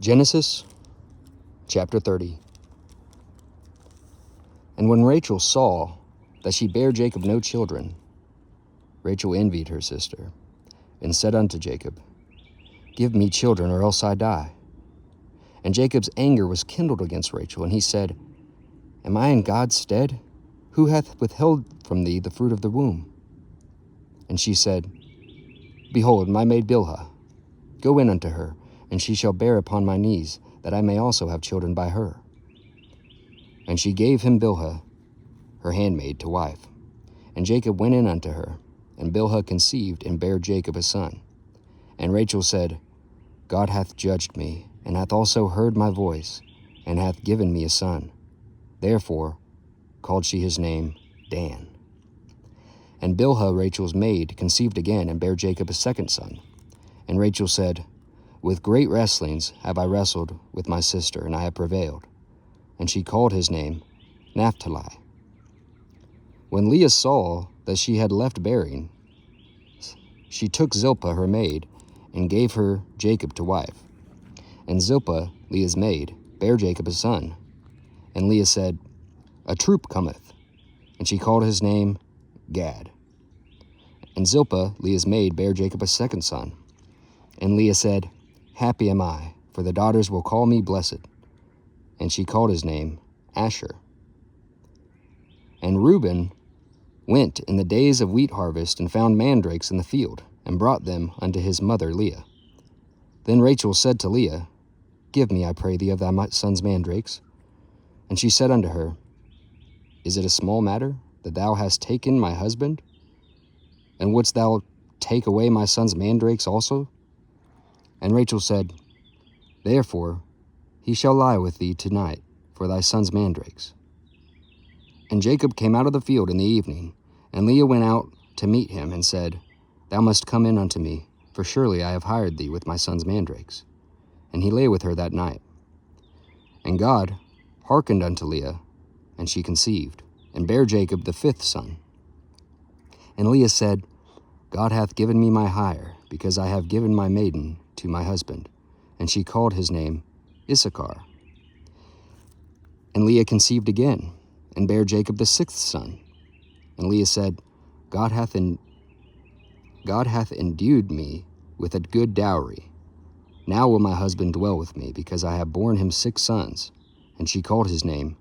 Genesis chapter 30. And when Rachel saw that she bare Jacob no children, Rachel envied her sister, and said unto Jacob, Give me children, or else I die. And Jacob's anger was kindled against Rachel, and he said, Am I in God's stead? Who hath withheld from thee the fruit of the womb? And she said, Behold, my maid Bilhah, go in unto her, and she shall bear upon my knees, that I may also have children by her. And she gave him Bilhah, her handmaid, to wife. And Jacob went in unto her, and Bilhah conceived and bare Jacob a son. And Rachel said, God hath judged me, and hath also heard my voice, and hath given me a son. Therefore called she his name Dan. And Bilhah, Rachel's maid, conceived again, and bare Jacob a second son. And Rachel said, With great wrestlings have I wrestled with my sister, and I have prevailed. And she called his name Naphtali. When Leah saw that she had left bearing, she took Zilpah her maid, and gave her Jacob to wife. And Zilpah, Leah's maid, bare Jacob a son. And Leah said, A troop cometh. And she called his name Gad. And Zilpah, Leah's maid, bare Jacob a second son. And Leah said, Happy am I, for the daughters will call me blessed. And she called his name Asher. And Reuben went in the days of wheat harvest, and found mandrakes in the field, and brought them unto his mother Leah. Then Rachel said to Leah, Give me, I pray thee, of thy son's mandrakes. And she said unto her, Is it a small matter that thou hast taken my husband? And wouldst thou take away my son's mandrakes also? And Rachel said, Therefore he shall lie with thee tonight for thy son's mandrakes. And Jacob came out of the field in the evening, and Leah went out to meet him, and said, Thou must come in unto me, for surely I have hired thee with my son's mandrakes. And he lay with her that night. And God hearkened unto Leah, and she conceived, and bare Jacob the fifth son. And Leah said, God hath given me my hire, because I have given my maiden to my husband. And she called his name Issachar. And Leah conceived again, and bare Jacob the sixth son. And Leah said, God hath endued me with a good dowry. Now will my husband dwell with me, because I have borne him 6 sons. And she called his name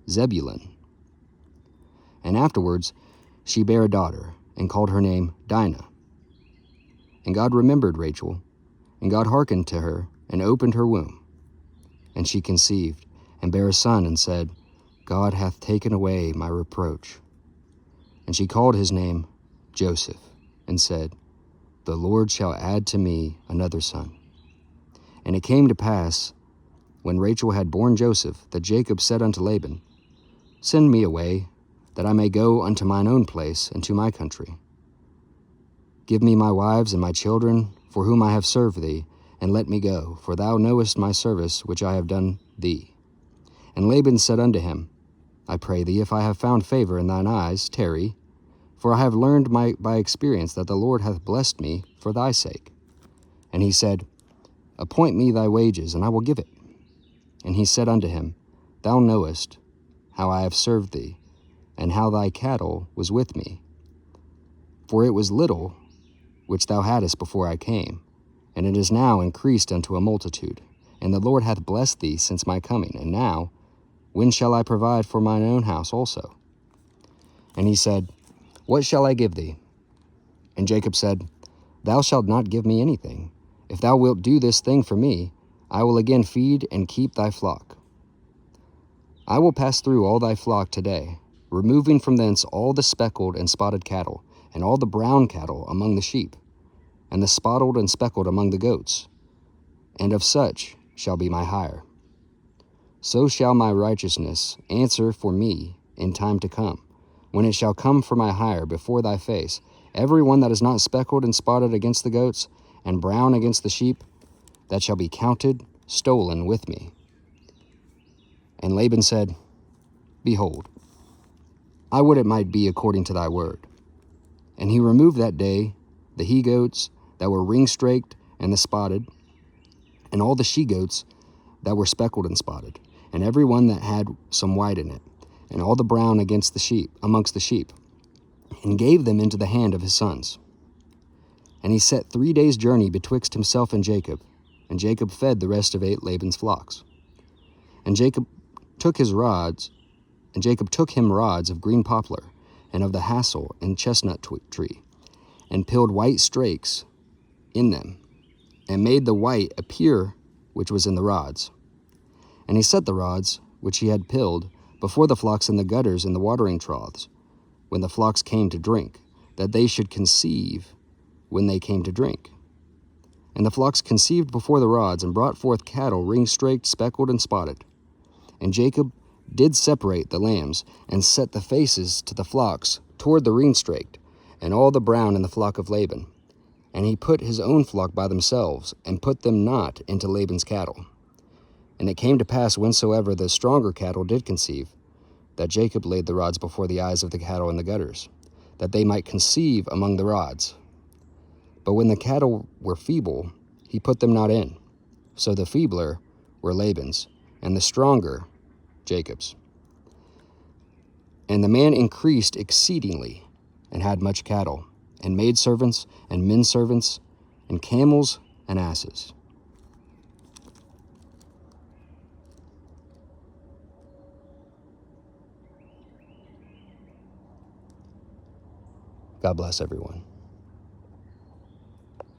Zebulun. And afterwards she bare a daughter, and called her name Dinah. And God remembered Rachel, and God hearkened to her, and opened her womb. And she conceived, and bare a son, and said, God hath taken away my reproach. And she called his name Joseph, and said, The Lord shall add to me another son. And it came to pass, when Rachel had borne Joseph, that Jacob said unto Laban, Send me away, that I may go unto mine own place and to my country. Give me my wives and my children, for whom I have served thee, and let me go, for thou knowest my service which I have done thee. And Laban said unto him, I pray thee, if I have found favor in thine eyes, tarry, for I have learned by experience that the Lord hath blessed me for thy sake. And he said, Appoint me thy wages, and I will give it. And he said unto him, Thou knowest how I have served thee, and how thy cattle was with me. For it was little which thou hadst before I came, and it is now increased unto a multitude. And the Lord hath blessed thee since my coming. And now, when shall I provide for mine own house also? And he said, What shall I give thee? And Jacob said, Thou shalt not give me anything. If thou wilt do this thing for me, I will again feed and keep thy flock. I will pass through all thy flock today, removing from thence all the speckled and spotted cattle, and all the brown cattle among the sheep, and the spotted and speckled among the goats, and of such shall be my hire. So shall my righteousness answer for me in time to come, when it shall come for my hire before thy face. Every one that is not speckled and spotted against the goats, and brown against the sheep, that shall be counted stolen with me. And Laban said, Behold, I would it might be according to thy word. And he removed that day the he-goats that were ring-straked and the spotted, and all the she-goats that were speckled and spotted, and every one that had some white in it, and all the brown amongst the sheep, and gave them into the hand of his sons. And he set 3 days' journey betwixt himself and Jacob fed the rest of Laban's flocks. And Jacob took him rods of green poplar, and of the hassel and chestnut tree, and pilled white strakes in them, and made the white appear which was in the rods. And he set the rods which he had pilled before the flocks in the gutters and the watering troughs, when the flocks came to drink, that they should conceive when they came to drink. And the flocks conceived before the rods, and brought forth cattle ring-straked, speckled, and spotted. And Jacob did separate the lambs, and set the faces to the flocks toward the ring-straked, and all the brown in the flock of Laban. And he put his own flock by themselves, and put them not into Laban's cattle. And it came to pass, whensoever the stronger cattle did conceive, that Jacob laid the rods before the eyes of the cattle in the gutters, that they might conceive among the rods. But when the cattle were feeble, he put them not in. So the feebler were Laban's, and the stronger Jacob's. And the man increased exceedingly, and had much cattle, and maidservants, and menservants, and camels, and asses. God bless everyone.